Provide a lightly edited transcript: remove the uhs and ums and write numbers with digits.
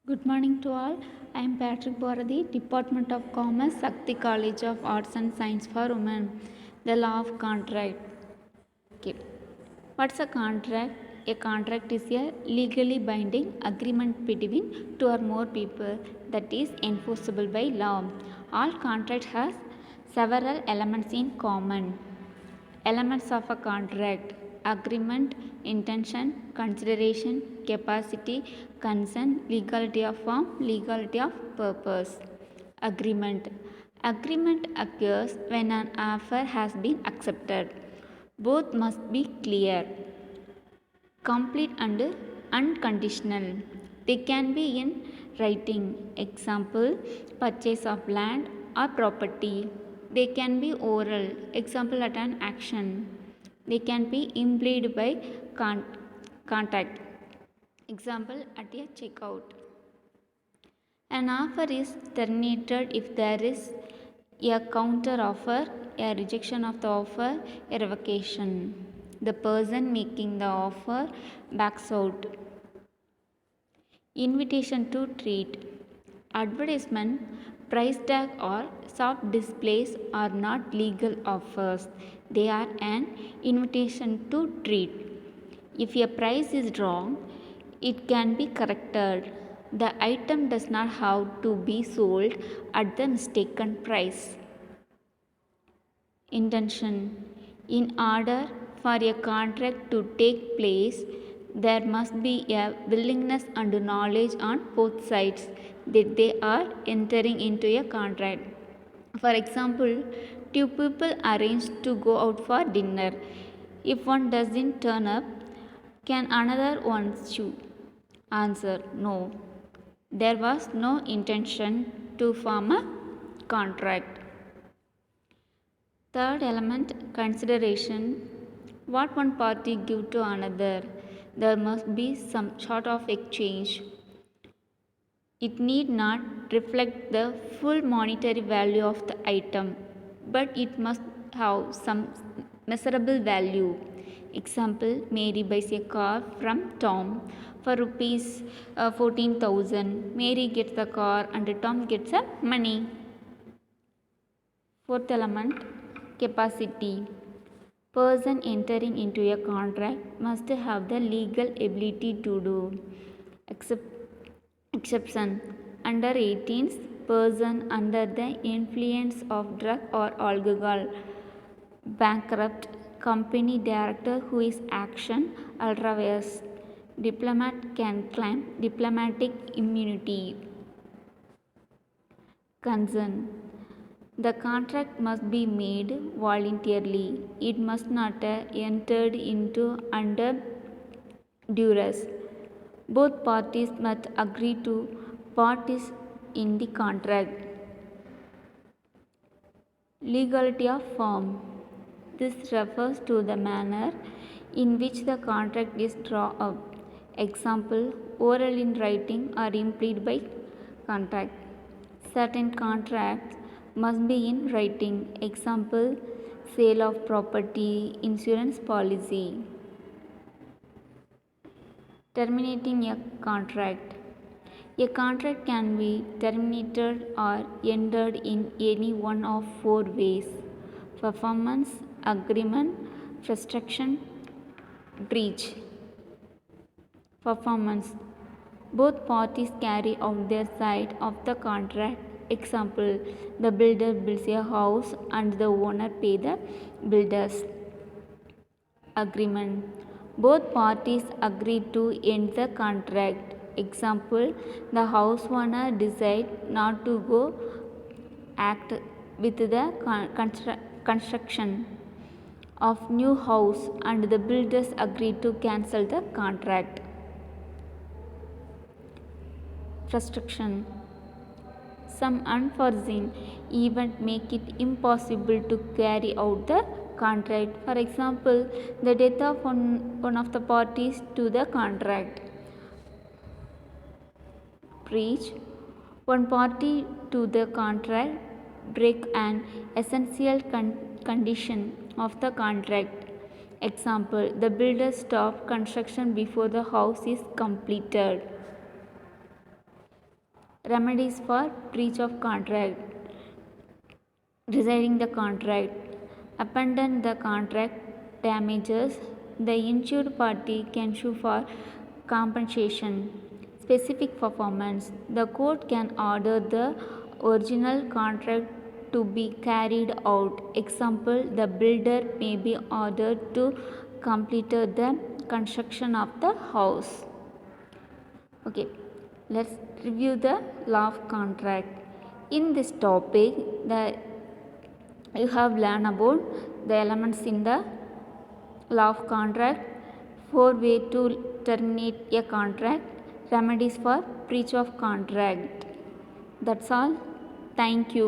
Good morning to all. I am Patrick Bharati, Department of Commerce, Sakti College of Arts and Science for Women. The law of contract. Okay. What's a contract? A contract is a legally binding agreement between two or more people that is enforceable by law. All contracts have several elements in common. Elements of a contract: agreement, intention, consideration, capacity, consent, legality of form, legality of purpose. Agreement. Agreement occurs when an offer has been accepted. Both must be clear, complete, and unconditional. They can be in writing. Example: purchase of land or property. They can be oral. Example: at an action. They can be implied by contact. Example: at a checkout. An offer is terminated if there is a counter offer, a rejection of the offer, a revocation. The person making the offer backs out. Invitation to treat. Advertisement, price tag, or soft displays are not legal offers. They are an invitation to treat. If a price is wrong, it can be corrected. The item does not have to be sold at the mistaken price. Intention. In order for a contract to take place, there must be a willingness and knowledge on both sides that they are entering into a contract. For example, two people arrange to go out for dinner. If one doesn't turn up, can another one sue? Answer: no. There was no intention to form a contract. Third element: consideration. What one party give to another. There must be some sort of exchange. It need not reflect the full monetary value of the item, but it must have some measurable value. Example: Mary buys a car from Tom for rupees 14,000. Mary gets the car and Tom gets the money. Fourth element: capacity. Person entering into a contract must have the legal ability to do. Exception: under 18s, person under the influence of drug or alcohol, bankrupt, company director who is action ultra-vires, diplomat can claim diplomatic immunity. Consent. The contract must be made voluntarily. It must not entered into under duress. Both parties must agree to what is in the contract. Legality of form. This refers to the manner in which the contract is drawn up. Example: oral in writing or implied by contract. Certain contracts must be in writing. Example: sale of property, insurance policy. Terminating a contract. A contract can be terminated or ended in any one of four ways: performance, agreement, frustration, breach. Performance. Both parties carry out their side of the contract. Example: the builder builds a house and the owner pay the builders. Agreement. Both parties agree to end the contract. Example: the house owner decide not to go act with the construction of new house and the builders agree to cancel the contract. Frustration. Some unforeseen event make it impossible to carry out the contract. For example, the death of one of the parties to the contract. Breach. One party to the contract break an essential condition of the contract. Example: the builder stop construction before the house is completed. Remedies for breach of contract: rescinding the contract, abandon the contract damages, the insured party can sue for compensation, specific performance, the court can order the original contract to be carried out. Example, the builder may be ordered to complete the construction of the house. Okay, let's review the law of contract. In this topic, you have learned about the elements in the law of contract, 4 ways to terminate a contract, remedies for breach of contract. That's all. Thank you.